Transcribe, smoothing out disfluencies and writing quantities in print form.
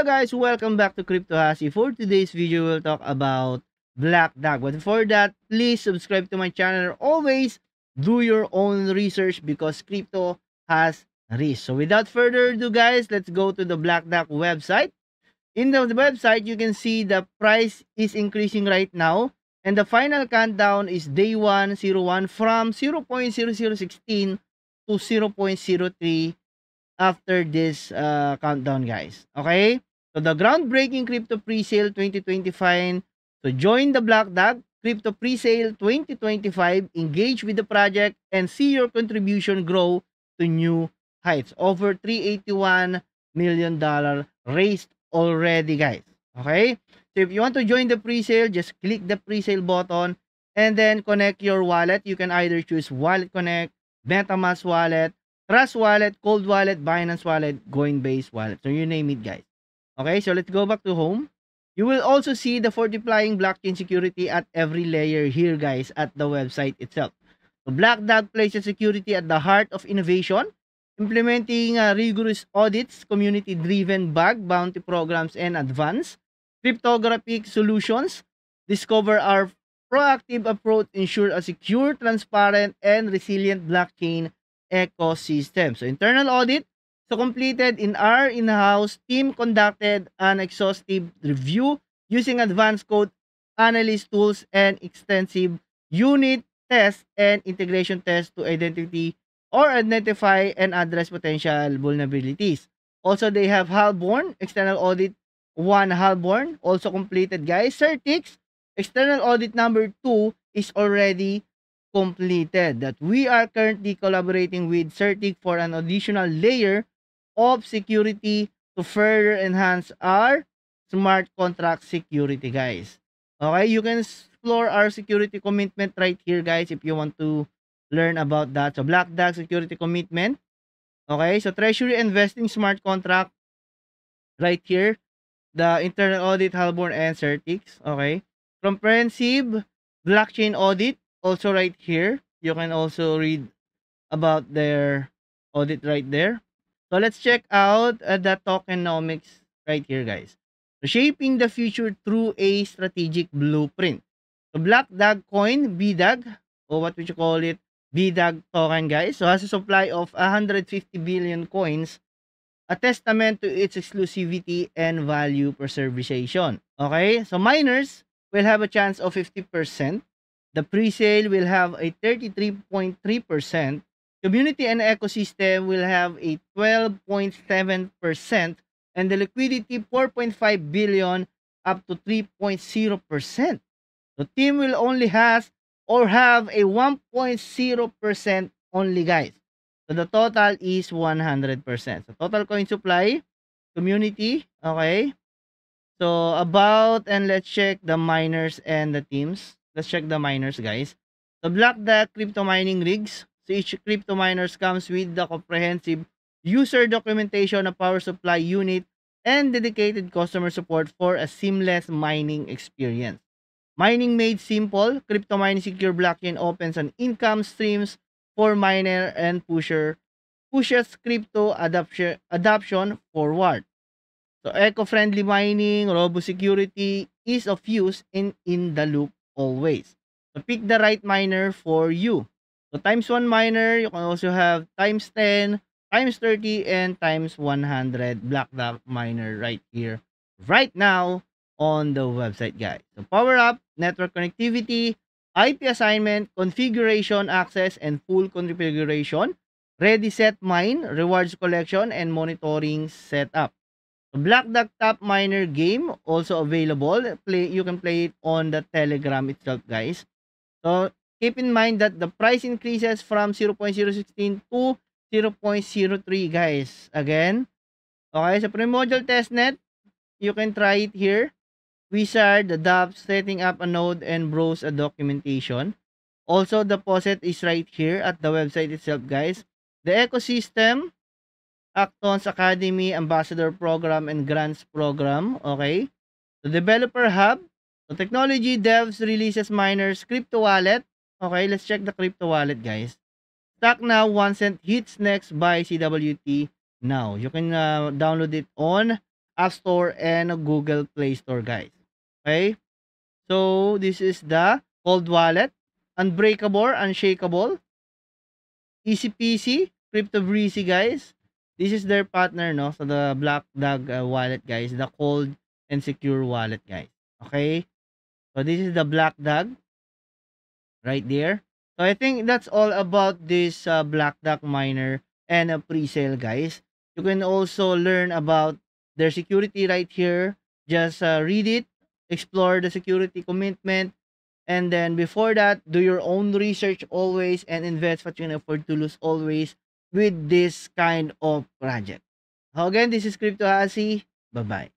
guys, welcome back to Crypto Hasi. For today's video, we'll talk about Black Dog. But before that, please subscribe to my channel. Always do your own research because crypto has risk. So without further ado guys, let's go to the Black Dog website. In the website, you can see the price is increasing right now. And the final countdown is day 101 from 0.0016 to 0.03 after this countdown guys. Okay, so the groundbreaking crypto pre-sale 2025. So join the Black Dog crypto pre-sale 2025, engage with the project and see your contribution grow to new heights. Over $381 million raised already guys. Okay, so if you want to join the pre-sale, just click the pre-sale button and then connect your wallet. You can either choose Wallet Connect, MetaMask wallet, Trust Wallet, Cold Wallet, Binance Wallet, Coinbase Wallet. So you name it guys. Okay, so let's go back to home. You will also see the fortifying blockchain security at every layer here guys at the website itself. So Black Dog places security at the heart of innovation, implementing rigorous audits, community-driven bug bounty programs, and advanced cryptographic solutions. Discover our proactive approach ensure a secure, transparent, and resilient blockchain ecosystem. So internal audit, so completed in our in-house team conducted an exhaustive review using advanced code analysis tools and extensive unit tests and integration tests to identify and address potential vulnerabilities. Also, they have Halborn, external audit 1 Halborn, also completed guys. Certix, external audit number 2 is already completed. That we are currently collaborating with Certic for an additional layer of security to further enhance our smart contract security guys. Okay, you can explore our security commitment right here guys if you want to learn about that. So Black Dog security commitment. Okay, so treasury investing smart contract right here. The internal audit Halborn and Certix. Okay, comprehensive blockchain audit also right here. You can also read about their audit right there. So let's check out the tokenomics right here guys. So shaping the future through a strategic blueprint. So Black Dog coin, BDAG, or what would you call it, BDAG token guys. So has a supply of 150 billion coins, a testament to its exclusivity and value preservation. Okay, so miners will have a chance of 50%. The pre-sale will have a 33.3%. Community and ecosystem will have a 12.7%. And the liquidity 4.5 billion up to 3.0%. The team will only have a 1.0% only guys. So the total is 100%. So total coin supply, community, okay. So about, and let's check the miners and the teams. Let's check the miners guys. The Black Dog crypto mining rigs. So each crypto miners comes with the comprehensive user documentation, a power supply unit, and dedicated customer support for a seamless mining experience. Mining made simple. Crypto mining secure blockchain opens an income streams for miner and pushes crypto adoption forward. So eco-friendly mining, robust security, ease of use, and in the loop always. So pick the right miner for you. So times 1 miner, you can also have times 10, times 30, and times 100 Black Dog miner right here, right now on the website guys. So power up, network connectivity, IP assignment, configuration access, and full configuration, ready set mine, rewards collection, and monitoring setup. The Black Dog top miner game also available. You can play it on the Telegram itself guys. So keep in mind that the price increases from 0.016 to 0.03 guys. Again, okay, so primordial testnet, you can try it here. Wizard, the dApps, setting up a node and browse a documentation. Also, the deposit is right here at the website itself guys. The ecosystem, Actons Academy, Ambassador Program, and Grants Program. Okay. The Developer Hub. The technology devs releases miners crypto wallet. Okay, let's check the crypto wallet guys. Stock now 1 cent hits next by CWT now. You can download it on App Store and Google Play Store, guys. Okay? So, this is the Cold Wallet, Unbreakable, Unshakable, Easy peasy, Crypto Breezy, guys. This is their partner, no? So, the Black Dog wallet, guys. The cold and secure wallet, guys. Okay? So, this is the Black Dog right there. So, I think that's all about this Black Dog miner and a pre-sale, guys. You can also learn about their security right here. Just read it, explore the security commitment, and then before that, do your own research always and invest what you can afford to lose always with this kind of project. So again, this is Crypto Hasi. Bye-bye.